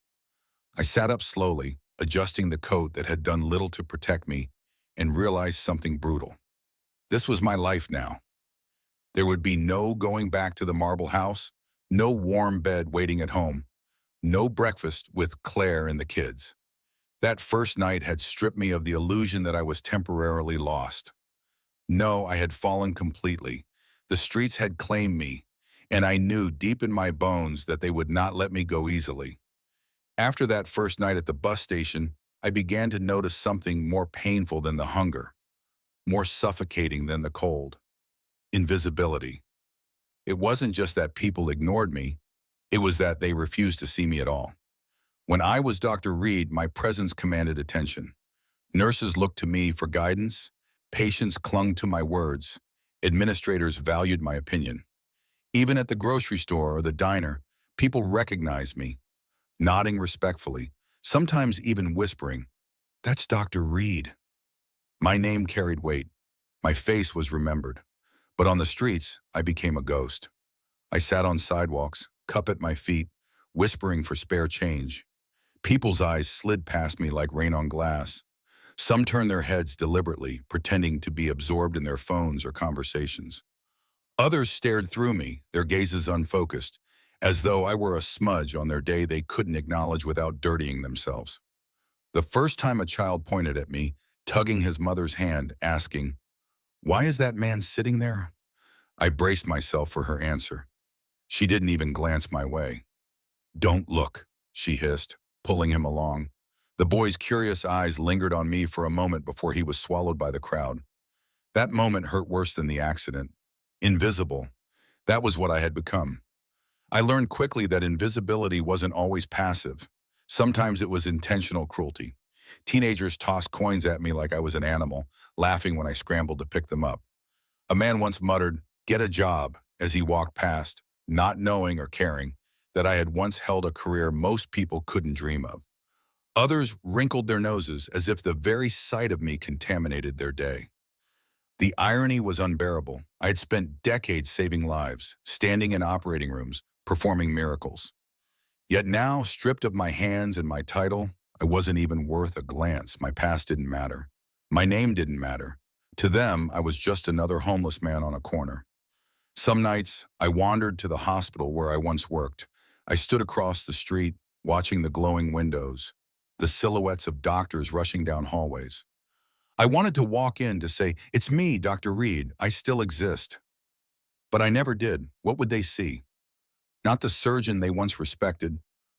I sat up slowly, adjusting the coat that had done little to protect me, and realized something brutal. This was my life now. There would be no going back to the marble house, no warm bed waiting at home, no breakfast with Claire and the kids. That first night had stripped me of the illusion that I was temporarily lost. No, I had fallen completely. The streets had claimed me, and I knew deep in my bones that they would not let me go easily. After that first night at the bus station, I began to notice something more painful than the hunger, more suffocating than the cold. Invisibility. It wasn't just that people ignored me, it was that they refused to see me at all. When I was Dr. Reed, my presence commanded attention. Nurses looked to me for guidance, patients clung to my words, administrators valued my opinion. Even at the grocery store or the diner, people recognized me, nodding respectfully, sometimes even whispering, "That's Dr. Reed." My name carried weight. My face was remembered. But on the streets, I became a ghost. I sat on sidewalks, cup at my feet, whispering for spare change. People's eyes slid past me like rain on glass. Some turned their heads deliberately, pretending to be absorbed in their phones or conversations. Others stared through me, their gazes unfocused, as though I were a smudge on their day they couldn't acknowledge without dirtying themselves. The first time a child pointed at me, tugging his mother's hand, asking, "Why is that man sitting there?" I braced myself for her answer. She didn't even glance my way. "Don't look," she hissed, pulling him along. The boy's curious eyes lingered on me for a moment before he was swallowed by the crowd. That moment hurt worse than the accident. Invisible. That was what I had become. I learned quickly that invisibility wasn't always passive. Sometimes it was intentional cruelty. Teenagers tossed coins at me like I was an animal, laughing when I scrambled to pick them up. A man once muttered, "Get a job," as he walked past, not knowing or caring that I had once held a career most people couldn't dream of. Others wrinkled their noses as if the very sight of me contaminated their day. The irony was unbearable. I had spent decades saving lives, standing in operating rooms, performing miracles. Yet now, stripped of my hands and my title, I wasn't even worth a glance. My past didn't matter. My name didn't matter. To them, I was just another homeless man on a corner. Some nights, I wandered to the hospital where I once worked. I stood across the street, watching the glowing windows, the silhouettes of doctors rushing down hallways. I wanted to walk in to say, "It's me, Dr. Reed. I still exist." But I never did. What would they see? Not the surgeon they once respected,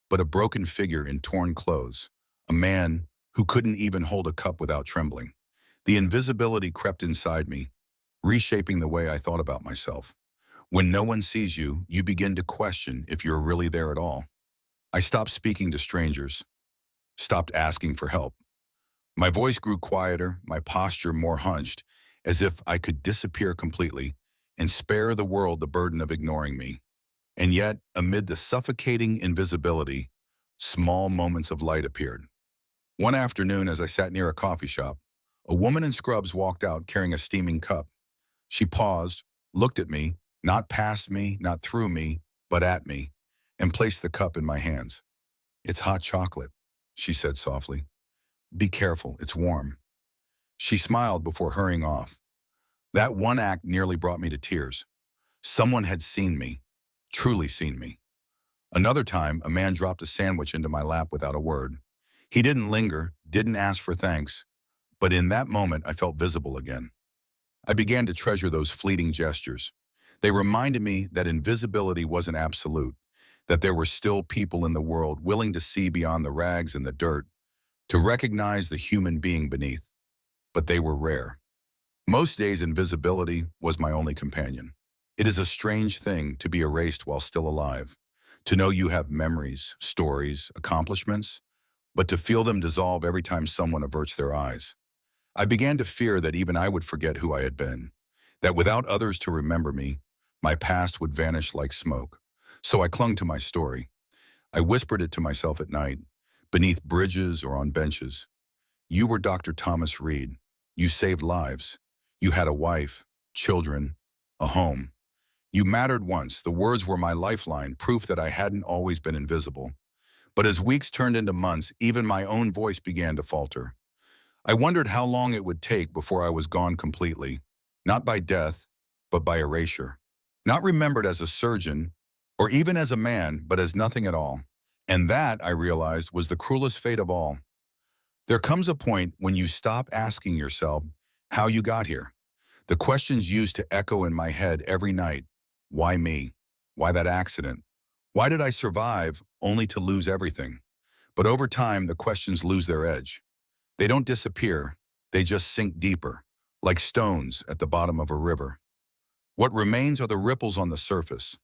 but a broken figure in torn clothes, a man who couldn't even hold a cup without trembling. The invisibility crept inside me, reshaping the way I thought about myself. When no one sees you, you begin to question if you're really there at all. I stopped speaking to strangers, stopped asking for help. My voice grew quieter, my posture more hunched, as if I could disappear completely and spare the world the burden of ignoring me. And yet, amid the suffocating invisibility, small moments of light appeared. One afternoon, as I sat near a coffee shop, a woman in scrubs walked out carrying a steaming cup. She paused, looked at me, not past me, not through me, but at me, and placed the cup in my hands. "It's hot chocolate," she said softly. "Be careful, it's warm." She smiled before hurrying off. That one act nearly brought me to tears. Someone had seen me, truly seen me. Another time, a man dropped a sandwich into my lap without a word. He didn't linger, didn't ask for thanks, but in that moment I felt visible again. I began to treasure those fleeting gestures. They reminded me that invisibility wasn't absolute, that there were still people in the world willing to see beyond the rags and the dirt, to recognize the human being beneath. But they were rare. Most days invisibility was my only companion. It is a strange thing to be erased while still alive, to know you have memories, stories, accomplishments, but to feel them dissolve every time someone averts their eyes. I began to fear that even I would forget who I had been, that without others to remember me, my past would vanish like smoke. So I clung to my story. I whispered it to myself at night, beneath bridges or on benches. You were Dr. Thomas Reed. You saved lives. You had a wife, children, a home. You mattered once. The words were my lifeline, proof that I hadn't always been invisible. But as weeks turned into months, even my own voice began to falter. I wondered how long it would take before I was gone completely, not by death, but by erasure. Not remembered as a surgeon, or even as a man, but as nothing at all. And that, I realized, was the cruelest fate of all. There comes a point when you stop asking yourself how you got here. The questions used to echo in my head every night. Why me? Why that accident? Why did I survive only to lose everything? But over time, the questions lose their edge. They don't disappear, they just sink deeper, like stones at the bottom of a river. What remains are the ripples on the surface,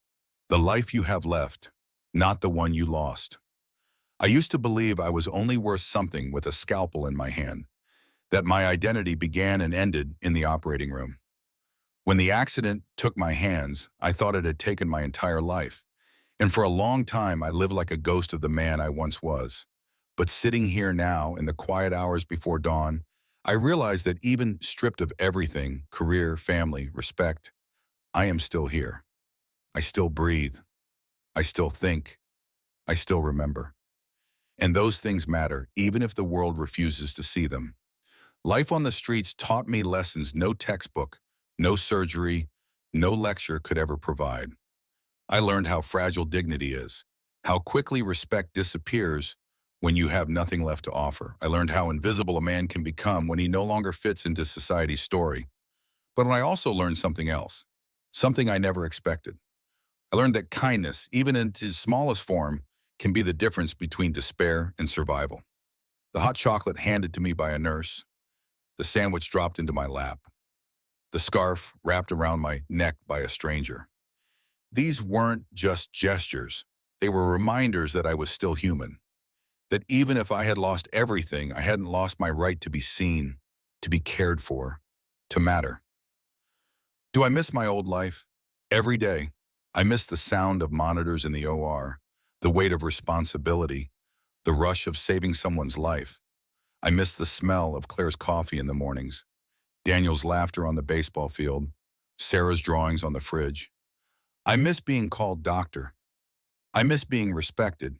the life you have left, not the one you lost. I used to believe I was only worth something with a scalpel in my hand, that my identity began and ended in the operating room. When the accident took my hands, I thought it had taken my entire life. And for a long time, I lived like a ghost of the man I once was. But sitting here now, in the quiet hours before dawn, I realize that even stripped of everything, career, family, respect, I am still here. I still breathe. I still think. I still remember. And those things matter, even if the world refuses to see them. Life on the streets taught me lessons no textbook, no surgery, no lecture could ever provide. I learned how fragile dignity is, how quickly respect disappears when you have nothing left to offer. I learned how invisible a man can become when he no longer fits into society's story. But I also learned something else, something I never expected. I learned that kindness, even in its smallest form, can be the difference between despair and survival. The hot chocolate handed to me by a nurse, the sandwich dropped into my lap, the scarf wrapped around my neck by a stranger. These weren't just gestures. They were reminders that I was still human, that even if I had lost everything, I hadn't lost my right to be seen, to be cared for, to matter. Do I miss my old life? Every day. I miss the sound of monitors in the OR, the weight of responsibility, the rush of saving someone's life. I miss the smell of Claire's coffee in the mornings, Daniel's laughter on the baseball field, Sarah's drawings on the fridge. I miss being called doctor. I miss being respected.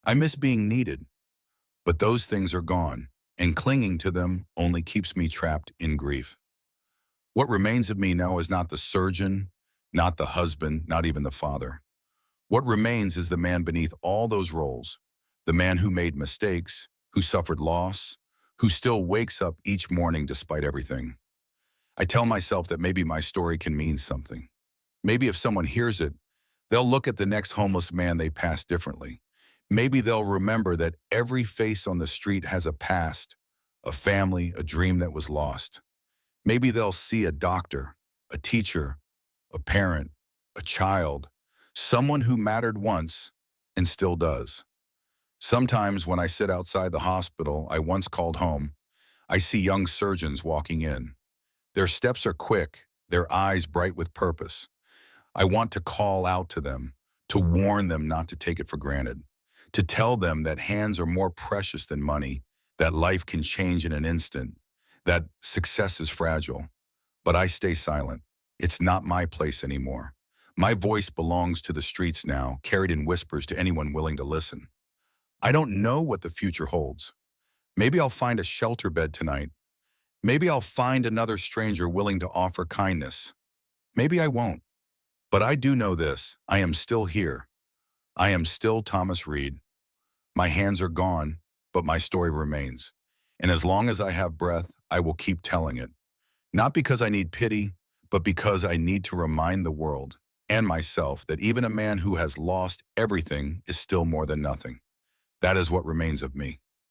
I miss being needed, but those things are gone, and clinging to them only keeps me trapped in grief. What remains of me now is not the surgeon, not the husband, not even the father. What remains is the man beneath all those roles, the man who made mistakes, who suffered loss, who still wakes up each morning despite everything. I tell myself that maybe my story can mean something. Maybe if someone hears it, they'll look at the next homeless man they pass differently. Maybe they'll remember that every face on the street has a past, a family, a dream that was lost. Maybe they'll see a doctor, a teacher, a parent, a child, someone who mattered once and still does. Sometimes when I sit outside the hospital I once called home, I see young surgeons walking in. Their steps are quick, their eyes bright with purpose. I want to call out to them, to warn them not to take it for granted, to tell them that hands are more precious than money, that life can change in an instant, that success is fragile. But I stay silent. It's not my place anymore. My voice belongs to the streets now, carried in whispers to anyone willing to listen. I don't know what the future holds. Maybe I'll find a shelter bed tonight. Maybe I'll find another stranger willing to offer kindness. Maybe I won't. But I do know this. I am still here. I am still Thomas Reed. My hands are gone, but my story remains. And as long as I have breath, I will keep telling it. Not because I need pity, but because I need to remind the world and myself that even a man who has lost everything is still more than nothing. That is what remains of me.